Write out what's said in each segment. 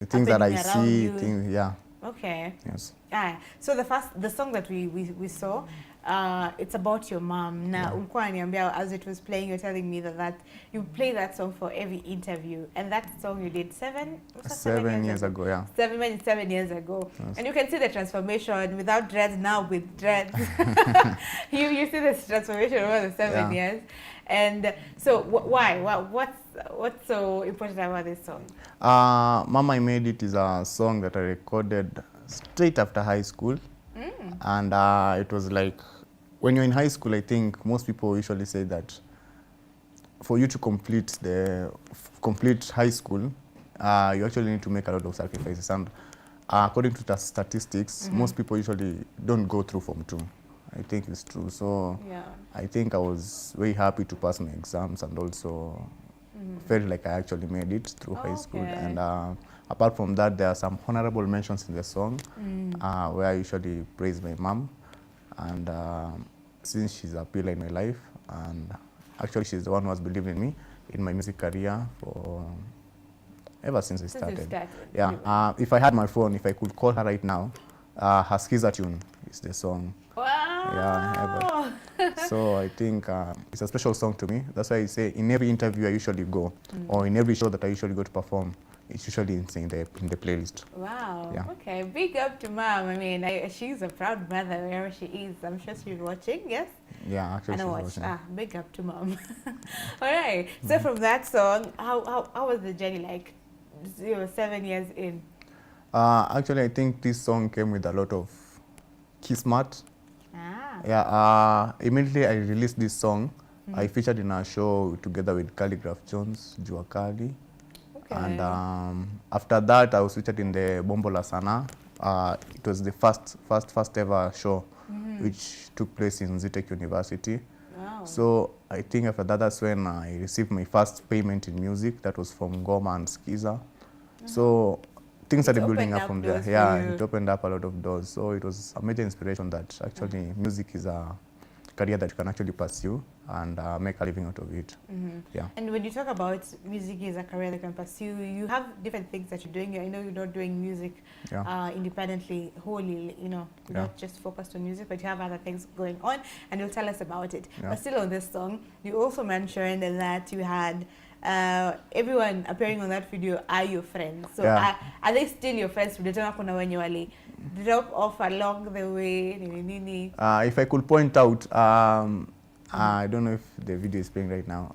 The things that I see, you. things, yeah. Okay. Yes. So the song that we saw, it's about your mom. Now, ulikuwa ananiambia as it was playing, you're telling me that you play that song for every interview, and that song you did 7 years ago, yeah. 7 years ago, yes. And you can see the transformation without dreads now with dreads. you see this transformation over the 7 years, and so why? What's so important about this song? Mama, I Made It is a song that I recorded straight after high school. And it was like, when you're in high school, I think most people usually say that for you to complete high school, you actually need to make a lot of sacrifices. And according to the statistics, most people usually don't go through Form 2. I think it's true. So I think I was very happy to pass my exams, and also felt like I actually made it through high school. And apart from that, there are some honorable mentions in the song where I usually praise my mom. And since she's a pillar in my life, and actually she's the one who has believed in me in my music career for ever since I started. Yeah. If I had my phone, if I could call her right now, her Skiza tune is the song. Wow. Yeah, ever. So I think it's a special song to me. That's why I say in every interview I usually go, or in every show that I usually go to perform, it's usually in the playlist. Wow. Yeah. Okay. Big up to mom. I mean, she's a proud mother wherever she is. I'm sure she's watching. Yes. Yeah, actually she's watching. Big up to mom. All right. So from that song, how was the journey like? 7 years in. Actually, I think this song came with a lot of kismat. Yeah. Immediately I released this song. I featured in a show together with Calligraph Jones, Jua Kali. Okay. And after that, I was featured in the Bombo La Sana. It was the first ever show, which took place in Zitek University. Wow. So I think after that, that's when I received my first payment in music. That was from Ngomma and Skiza. So things started building up from there. Yeah, it opened up a lot of doors. So it was a major inspiration that actually music is a career that you can actually pursue and make a living out of it. Yeah. And when you talk about music as a career that you can pursue, you have different things that you're doing. I know you're not doing music independently, wholly, you're not just focused on music, but you have other things going on, and you'll tell us about it. But still on this song, you also mentioned that you had everyone appearing on that video are your friends. So are they still your friends? Drop off along the way? If I could point out, I don't know if the video is playing right now.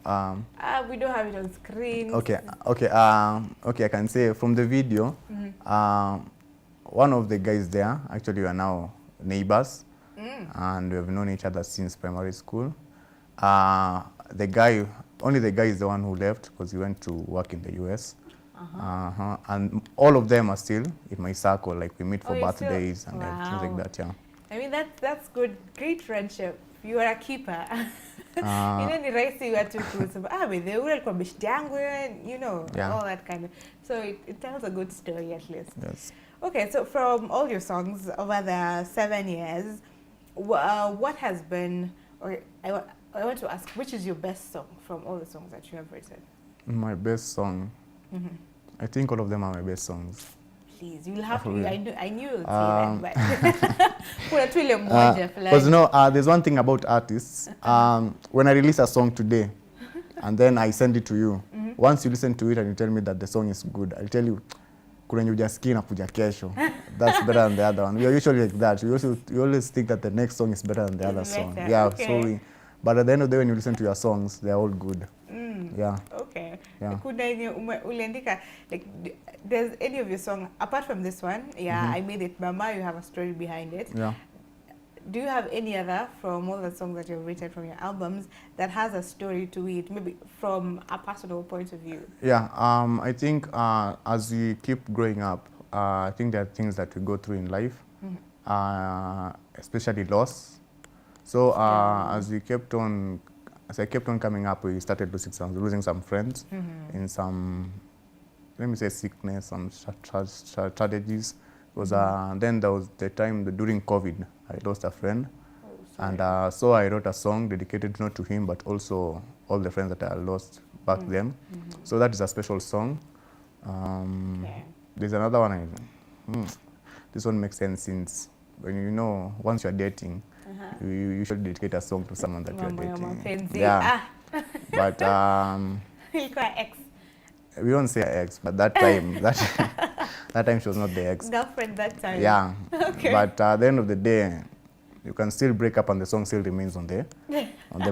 We don't have it on screen. Okay, I can say from the video, one of the guys there, actually we are now neighbors, and we have known each other since primary school. Only the guy is the one who left because he went to work in the US. And all of them are still in my circle. Like we meet for birthdays and things like that. Yeah. I mean that's good, great friendship. You are a keeper. Ni rahisi watu kusema the ule alikuwa beshte yangu, all that kind of. So it tells a good story at least. Yes. Okay, so from all your songs over the 7 years, what has been, or I want to ask, which is your best song from all the songs that you have written? My best song? I think all of them are my best songs. Please, you'll have to. I knew you'll say that, but because there's one thing about artists. When I release a song today, and then I send it to you, once you listen to it and you tell me that the song is good, I'll tell you, that's better than the other one. We are usually like that. We always think that the next song is better than the other song. Yeah, okay. But at the end of the day, when you listen to your songs, they're all good. Yeah. Okay. Yeah. Like, there's any of your song apart from this one? Yeah, I Made It, Mama. You have a story behind it. Yeah. Do you have any other from all the songs that you've written from your albums that has a story to it, maybe from a personal point of view? Yeah. I think as we keep growing up, I think there are things that we go through in life, especially loss. So as I kept on coming up, we started losing some friends in some, let me say, sickness, some tragedies. Because then there was the time during COVID, I lost a friend. And so I wrote a song dedicated not to him, but also all the friends that I lost back then. So that is a special song. Okay. there's another one. This one makes sense since when you know once you're dating, you should dedicate a song to someone that you're dating. Yeah. But ex. We don't say ex, but that time that time she was not the ex. Girlfriend that time. Yeah. Okay. But at the end of the day, you can still break up and the song still remains on the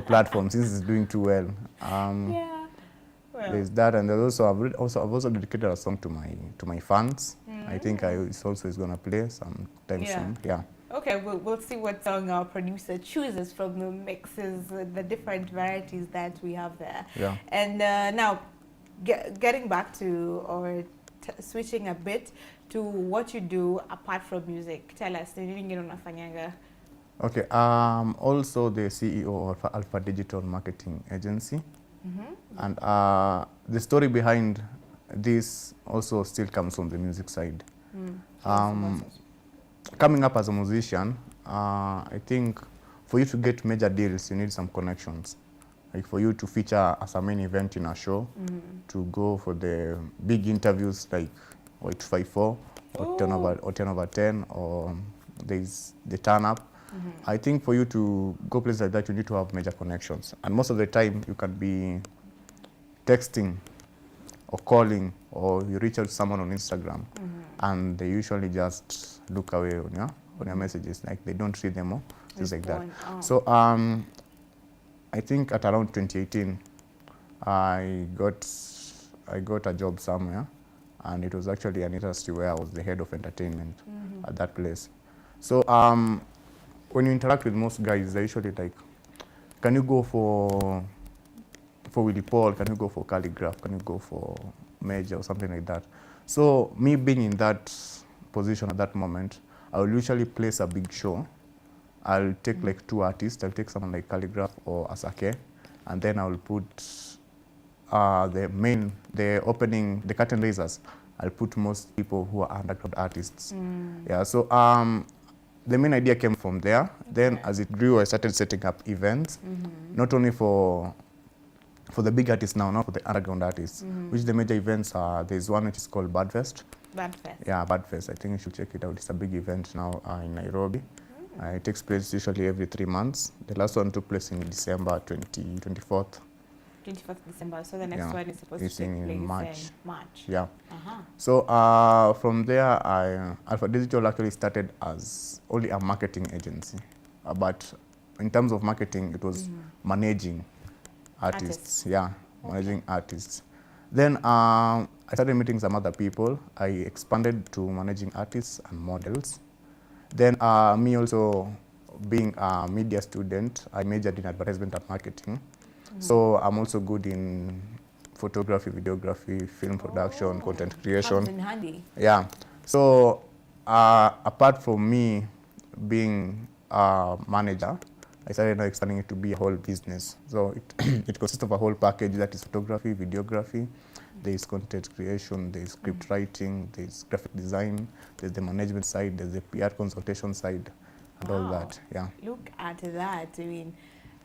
platform since it's doing too well. Yeah. Well. There's that, and there's I've also dedicated a song to my fans. I think it's also gonna play sometime soon. Yeah. Okay, we'll see what song our producer chooses from the mixes, the different varieties that we have there. Yeah. And now, getting back to or switching a bit to what you do apart from music. Tell us, okay. Also the CEO of Alpha Digital Marketing Agency, and the story behind this also still comes from the music side. Coming up as a musician, I think for you to get major deals, you need some connections. Like for you to feature as a main event in a show, to go for the big interviews like Y254 or 10/10, or there's the turn up. I think for you to go places like that, you need to have major connections. And most of the time, you can be texting or calling, or you reach out to someone on Instagram, and they usually just look away on your messages, like they don't read them or things like that. So I think at around 2018, I got a job somewhere, and it was actually an industry where I was the head of entertainment at that place. So when you interact with most guys, they're usually like, can you go for Willie Paul? Can you go for Calligraph? Can you go for Major or something like that? So me being in that position at that moment, I will usually place a big show. I'll take like 2 artists. I'll take someone like Calligraph or Asake, and then I will put the curtain raisers. I'll put most people who are underground artists. Yeah. So the main idea came from there. Then as it grew, I started setting up events, not only for the big artists now, not for the underground artists, which the major events are. There's one which is called Badfest. Badfest. Yeah, Badfest. I think you should check it out. It's a big event now in Nairobi. It takes place usually every 3 months. The last one took place in December 24th. 24th December. So the next one is supposed to take place in March. Yeah. So from there, Alpha Digital actually started as only a marketing agency. But in terms of marketing, it was managing artists. Yeah, managing artists. Then I started meeting some other people. I expanded to managing artists and models. Then me also being a media student, I majored in advertisement and marketing. So I'm also good in photography, videography, film production, content creation. Comes in handy. Yeah. So apart from me being a manager, I started now expanding it to be a whole business. So it consists of a whole package that is photography, videography, there is content creation, there is script writing, there is graphic design, there's the management side, there's the PR consultation side, and all that. Yeah. Look at that. I mean,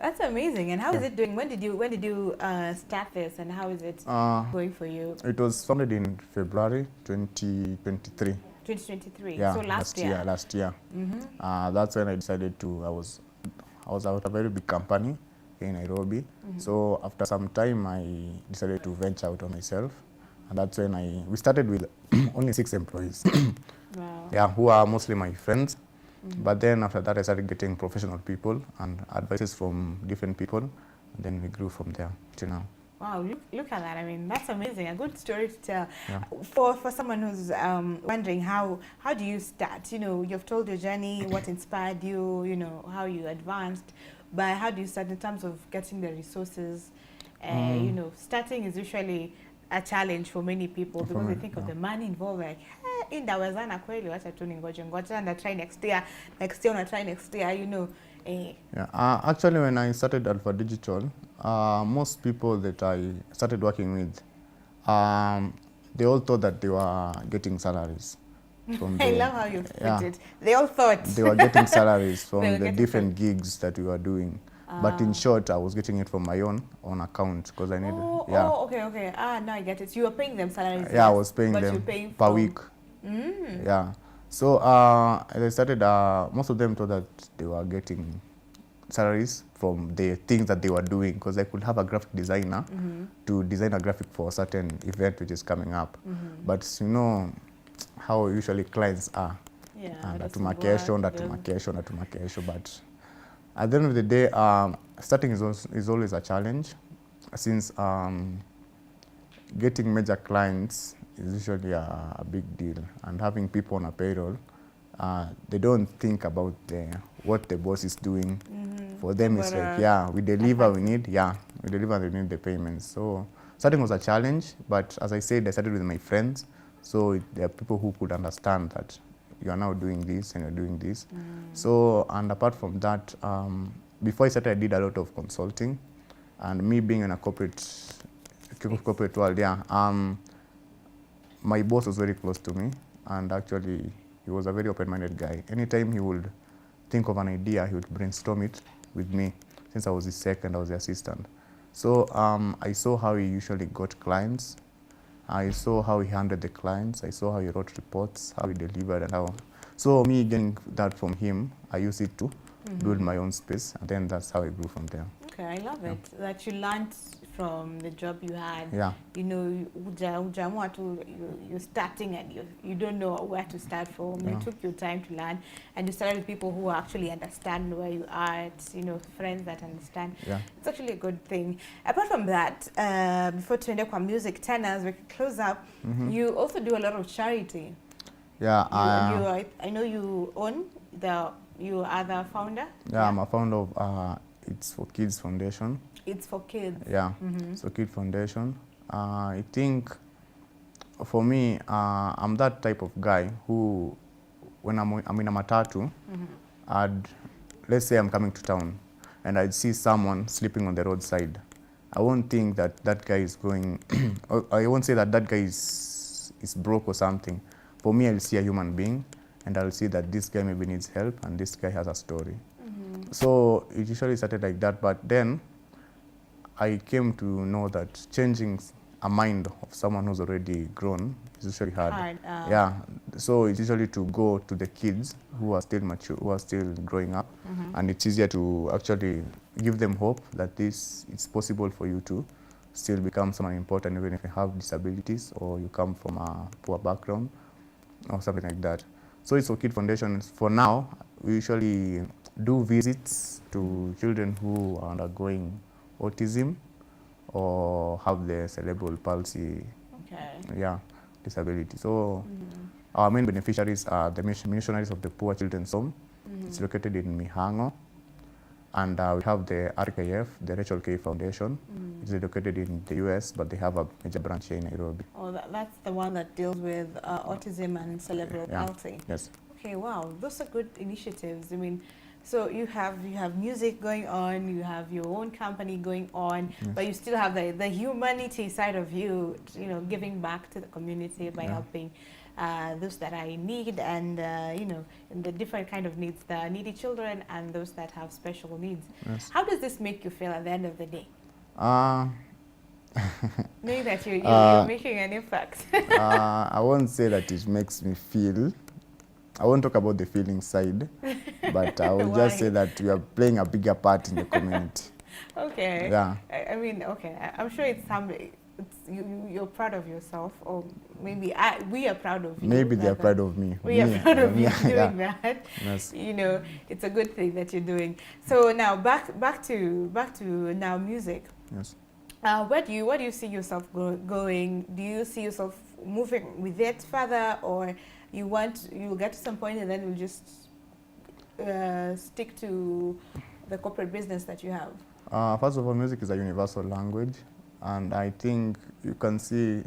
that's amazing. And how is it doing? When did you start this, and how is it going for you? It was founded in February 2023. 2023. Yeah, so last year. Last year. That's when I decided I was at a very big company in Nairobi. So after some time, I decided to venture out on myself, and that's when we started with only 6 employees. Wow. Yeah, who are mostly my friends. But then after that, I started getting professional people and advices from different people, and then we grew from there till now. Wow, look at that. I mean, that's amazing. A good story to tell. Yeah. For someone who's wondering how do you start? You know, you've told your journey, what inspired you, you know, how you advanced, but how do you start in terms of getting the resources? You know, starting is usually a challenge for many people because they think of the money involved, like, hey, indawezana kweli, wacha tu ningoje and I try next year, you know. Yeah, actually when I started Alpha Digital, most people that I started working with, they all thought that they were getting salaries. I love how you put it. They all thought. They were getting salaries from the different gigs that we were doing. But in short, I was getting it from my own account because I needed. Okay. Now I get it. You were paying them salaries. Yeah, I was paying them per week. Yeah. So as I started, most of them thought that they were getting salaries from the things that they were doing, because I could have a graphic designer to design a graphic for a certain event which is coming up. But you know how usually clients are. Yeah, Natumacation. But at the end of the day, starting is always a challenge, since getting major clients is usually a big deal, and having people on a payroll, they don't think about what the boss is doing. For them, it's like, yeah, we deliver, we need the payments. So starting was a challenge, but as I said, I started with my friends, so there are people who could understand that you are now doing this and you're doing this. So, and apart from that, before I started, I did a lot of consulting, and me being in a corporate world, my boss was very close to me, and actually he was a very open-minded guy. Anytime he would think of an idea, he would brainstorm it with me, since I was his second, I was the assistant. So I saw how he usually got clients. I saw how he handled the clients. I saw how he wrote reports, how he delivered, and how. So me getting that from him, I used it to build my own space, and then that's how I grew from there. Okay, I love it that you learned from the job you had. Yeah. You know, you're starting and you don't know where to start from. You took your time to learn, and you started with people who actually understand where you are. It's, you know, friends that understand. Yeah. It's actually a good thing. Apart from that, before tuende kwa music tenors, we can close up. You also do a lot of charity. Yeah. I know you own you are the founder. Yeah, I'm a founder of It's for Kids Foundation. It's for kids. Yeah, so Kid Foundation. I think for me, I'm that type of guy who, when I'm in a matatu, let's say I'm coming to town, and I'd see someone sleeping on the roadside. I won't think that that guy is going, I won't say that that guy is broke or something. For me, I'll see a human being, and I'll see that this guy maybe needs help, and this guy has a story. So it usually started like that, but then I came to know that changing a mind of someone who's already grown is usually hard. Yeah, so it's usually to go to the kids who are still mature, who are still growing up, and it's easier to actually give them hope that it's possible for you to still become someone important, even if you have disabilities or you come from a poor background or something like that. So it's for Kid Foundation. For now, we usually do visits to children who are undergoing autism or have the cerebral palsy disability. So our main beneficiaries are the missionaries of the Poor Children's Home. It's located in Mihango. And we have the RKF, the Rachel K Foundation. It's located in the US, but they have a major branch here in Nairobi. Oh, that's the one that deals with autism and cerebral palsy. Yes. Okay, wow, those are good initiatives. I mean, so you have music going on, you have your own company going on, but you still have the humanity side of you, you know, giving back to the community by helping those that are in need, and you know, in the different kind of needs, the needy children and those that have special needs. Yes. How does this make you feel at the end of the day? Knowing that you're making an impact. I won't say that it makes me feel. I won't talk about the feeling side, but I will just say that we are playing a bigger part in the community. Okay. Yeah. I mean, okay. I'm sure it's something. You're proud of yourself, or maybe we are proud of you. Maybe they are proud of me. We are proud of you doing that. Yes. You know, it's a good thing that you're doing. So now back to now music. Yes. What do you see yourself going? Do you see yourself moving with it further, or you'll get to some point and then you'll just stick to the corporate business that you have? First of all, music is a universal language, and I think you can see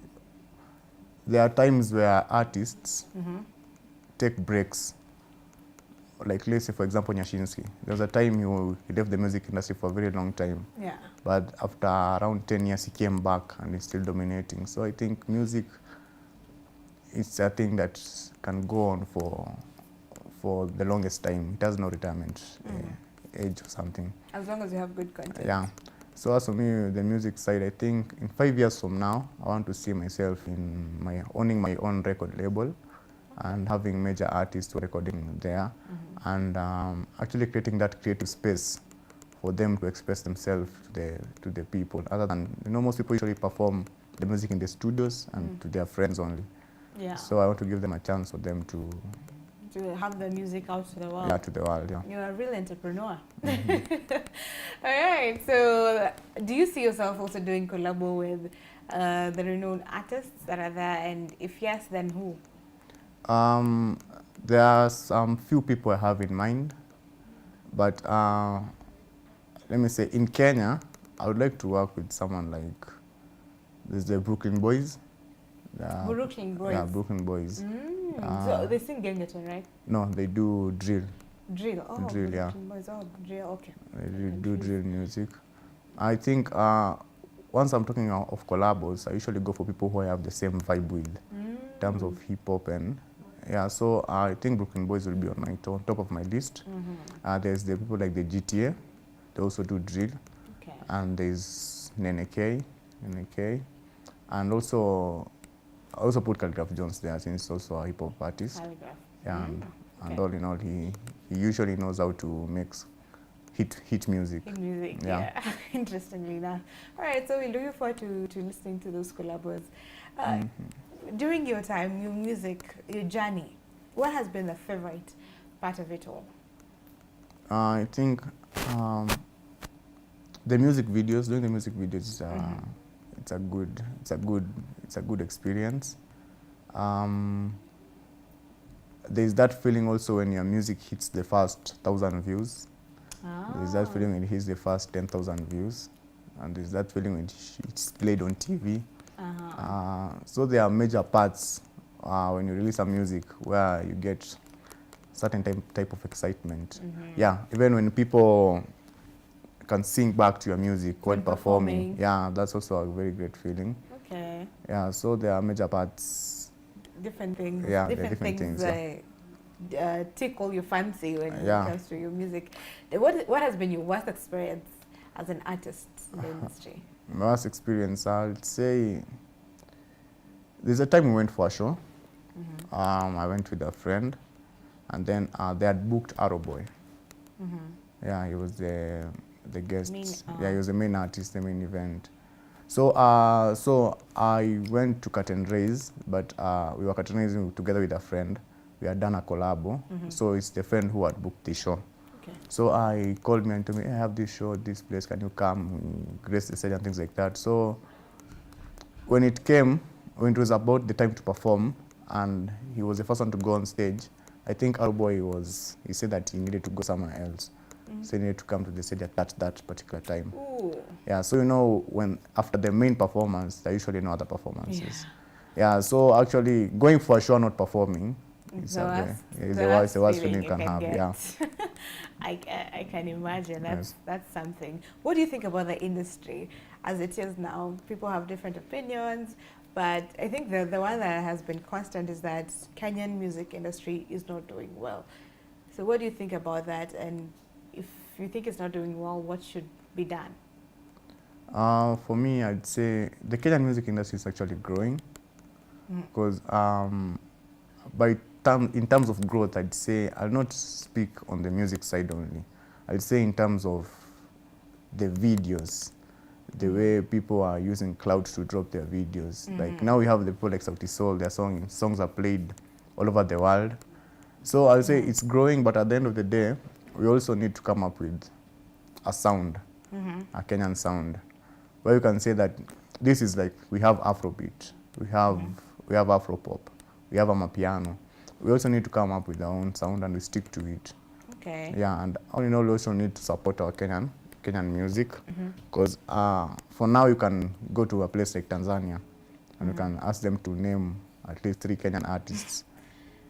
there are times where artists take breaks. Like, let's say, for example, Nyashinsky. There was a time he left the music industry for a very long time. Yeah. But after around 10 years, he came back and is still dominating. So I think music is a thing that can go on for the longest time. It has no retirement age or something. As long as you have good content. Yeah. So as for me, the music side, I think in 5 years from now, I want to see myself owning my own record label and having major artists recording there, and actually creating that creative space for them to express themselves to the people. Other than, most people usually perform the music in the studios and to their friends only. Yeah. So I want to give them a chance for them to have the music out to the world. Yeah, to the world, yeah. You're a real entrepreneur. All right. So do you see yourself also doing collabo with the renowned artists that are there? And if yes, then who? There are some few people I have in mind, but let me say, in Kenya, I would like to work with someone like, there's the Brooklyn Boys. Brooklyn Boys? Yeah, Brooklyn Boys. So they sing Gengeton, right? No, they do drill. Drill, oh, drill, Brooklyn yeah. Boys, oh, drill, okay. They do drill music. I think once I'm talking of collabos, I usually go for people who I have the same vibe with, in terms of hip-hop and, yeah, so I think Brooklyn Boys will be on top of my list. There's the people like the GTA, they also do drill. Okay. And there's Nene K, and also I also put Calligraph Jones there since he's also a hip hop artist. Calligraph. Yeah, and all in all, he usually knows how to make hit music. Hit music, yeah. Interestingly enough. All right, so we're looking forward to listening to those collabos. During your time, your music, your journey, what has been the favorite part of it all? I think the music videos, doing the music videos, it's a good experience. There's that feeling also when your music hits the first 1,000 views. There's that feeling when it hits the first 10,000 views, and there's that feeling when it's played on TV. So there are major parts when you release a music where you get certain type of excitement. Yeah, even when people can sing back to your music while performing. Yeah, that's also a very great feeling. Okay. Yeah, so there are major parts. Different things. Yeah, different things tickle your fancy when it comes to your music. What has been your worst experience as an artist in the industry? My worst experience, I'd say, there's a time we went for a show. I went with a friend, and then they had booked Arrow Boy. Yeah, he was the guest. Yeah, he was the main artist, the main event. So so I went to curtain raise, but we were curtain raising together with a friend. We had done a collabo, so it's the friend who had booked the show. Okay. So I called me and told me, I have this show at this place, can you come, grace the stage and things like that. So when it was about the time to perform, and he was the first one to go on stage, I think our boy he said that he needed to go somewhere else. So he needed to come to the stage at that particular time. Ooh. Yeah, so when after the main performance, there are usually no other performances. Yeah, so actually going for a show not performing, it's the worst feeling you can have. Yeah. I can imagine. That's something. What do you think about the industry as it is now? People have different opinions, but I think the one that has been constant is that Kenyan music industry is not doing well. So what do you think about that? And if you think it's not doing well, what should be done? For me, I'd say the Kenyan music industry is actually growing, because in terms of growth, I'd say, I'll not speak on the music side only. I'd say in terms of the videos, the way people are using cloud to drop their videos. Like now we have the people like Sauti Sol, their songs are played all over the world. So I'll say it's growing, but at the end of the day, we also need to come up with a sound, a Kenyan sound, where you can say that this is like, we have Afrobeat, we have Afropop, we have Amapiano. We also need to come up with our own sound and we stick to it. Okay. Yeah, and all in all, we also need to support our Kenyan music, because for now you can go to a place like Tanzania and you can ask them to name at least 3 Kenyan artists.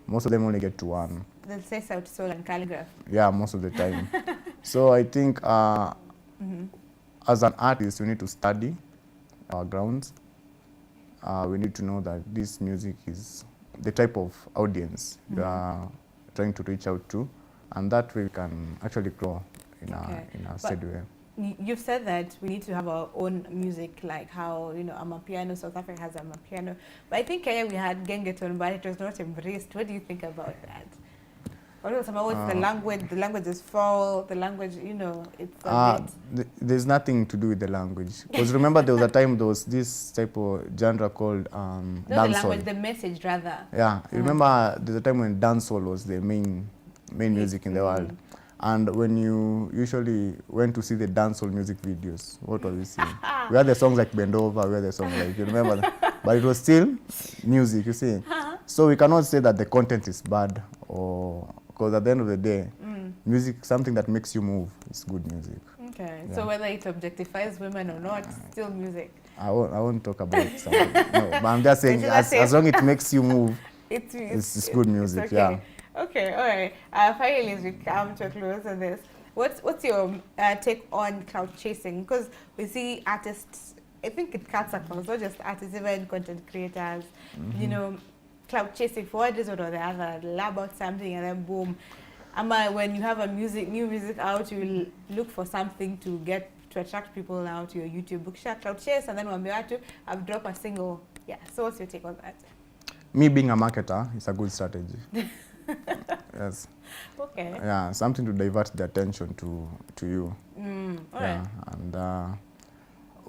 Most of them only get to 1. They'll say Sauti Sol and Calligraph. Yeah, most of the time. So I think as an artist, we need to study our grounds. We need to know that this music is the type of audience you are trying to reach out to, and that way we can actually grow in a steady way. you've said that we need to have our own music, like how, you know, Amapiano, South Africa has Amapiano. But I think Kenya we had Gengeton, but it was not embraced. What do you think about that? Although somehow it's the language is foul, the language, you know, it's a bit... There's nothing to do with the language. Because remember there was a time there was this type of genre called Not dancehall. the language, the message rather. Yeah, remember there's a time when dancehall was the main music in the world. And when you usually went to see the dancehall music videos, what was we seeing? We had the songs like Bend Over, we had the songs like, you remember that? But it was still music, you see. So we cannot say that the content is bad, or because at the end of the day, music, something that makes you move, is good music. Okay, so whether it objectifies women or not, still music. I won't talk about something. No, but I'm just saying, as long as it makes you move, it's good music, it's okay. Okay, all right. Finally, as we come to a close on this, what's your take on cloud chasing? Because we see artists, I think it cuts across, not just artists, even content creators, you know, cloud chasing for one reason or the other, lab out something and then boom. When you have new music out, you look for something to attract people now to your YouTube book, cloud chase, and then when you have to drop a single. Yeah, so what's your take on that? Me being a marketer, it's a good strategy. Yes. Okay. Yeah, something to divert the attention to you. Right. And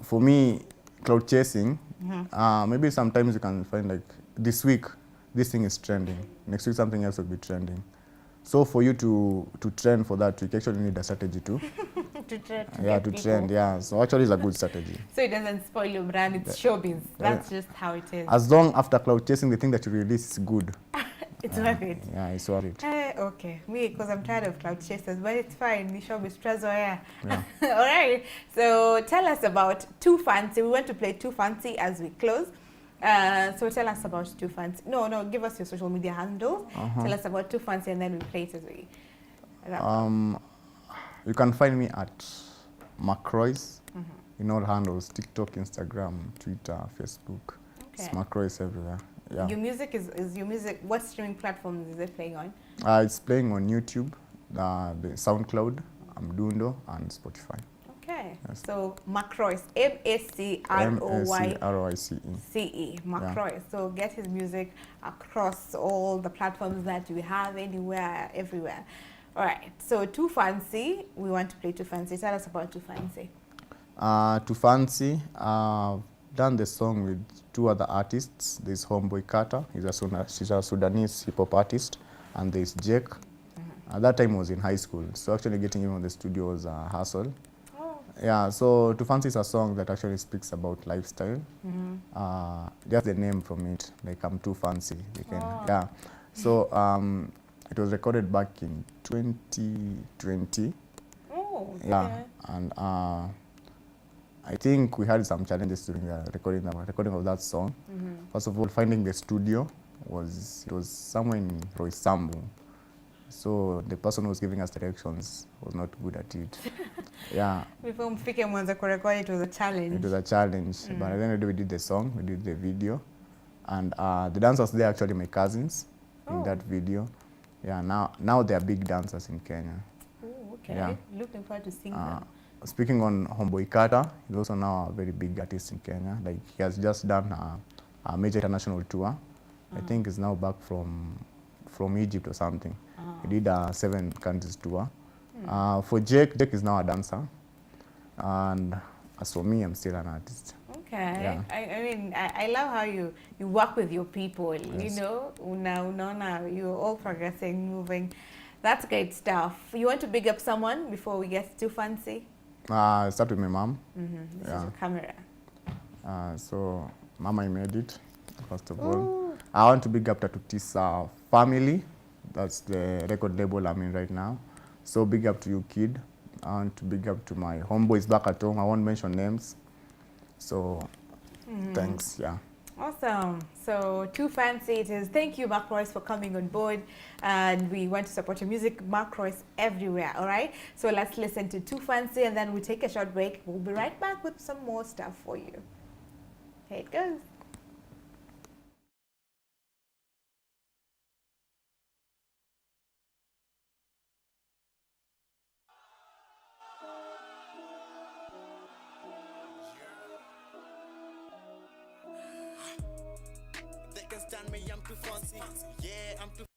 for me, cloud chasing, maybe sometimes you can find like this week, this thing is trending. Next week, something else will be trending. So for you to trend for that, you actually need a strategy too. to trend. Yeah. So actually, it's a good strategy. So it doesn't spoil your brand. It's showbiz. That's just how it is. As long after cloud chasing, the thing that you release is good. It's worth it. Yeah, it's worth it. Okay, me, because I'm tired of cloud chasers, but it's fine. The showbiz stress, yeah. All right. So tell us about Too Fancy. We want to play Too Fancy as we close. So tell us about Too Fancy. No, give us your social media handles. Tell us about Too Fancy, and then we play it as we wrap. You can find me at Royce in all handles: TikTok, Instagram, Twitter, Facebook. Okay. It's Royce everywhere. Yeah. Your music is your music. What streaming platforms is it playing on? It's playing on YouTube, the SoundCloud, Amdundo, and Spotify. Okay. Yes. So Royce, MACROYCE, Royce. So get his music across all the platforms that we have, anywhere, everywhere. All right. So Too Fancy, we want to play Too Fancy. Tell us about Too Fancy. Too Fancy, done the song with two other artists. There's Homeboy Carter, she's a Sudanese hip hop artist, and there's Jake. At that time I was in high school, so actually getting him on the studio was a hassle. Yeah, so Too Fancy is a song that actually speaks about lifestyle. Just the name from it, like I'm too fancy. Yeah. So it was recorded back in 2020. Oh, okay. Yeah, and I think we had some challenges during the recording of that song. First of all, finding the studio was somewhere in Royce. So the person who was giving us directions was not good at it. Yeah. Before mfike mwanza kurekodi, it was a challenge. It was a challenge, but at the end of the day, we did the song, we did the video, and the dancers, they're actually my cousins in that video. Yeah, now they are big dancers in Kenya. Oh, okay. Yeah. Looking forward to seeing them. Speaking on Homeboy Carter, he's also now a very big artist in Kenya. Like, he has just done a major international tour. I think he's now back from Egypt or something. He did a 7 countries tour. For Jake is now a dancer. And as for me, I'm still an artist. Okay. Yeah. I mean, I love how you work with your people, Yes. you know. Now, you're all progressing, moving. That's great stuff. You want to big up someone before we get Too Fancy? I start with my mom. This is your camera. So, Mama, I made it, first of all. I want to big up Tatutisa family. That's the record label I'm in right now. So, big up to you, kid. I want to big up to my homeboys back at home. I won't mention names. So, thanks, yeah. Awesome. So Too Fancy it is. Thank you, Royce, for coming on board. And we want to support your music, Royce, everywhere, all right? So let's listen to Too Fancy, and then we take a short break. We'll be right back with some more stuff for you. Here it goes. around me, I'm too fancy. Yeah, I'm too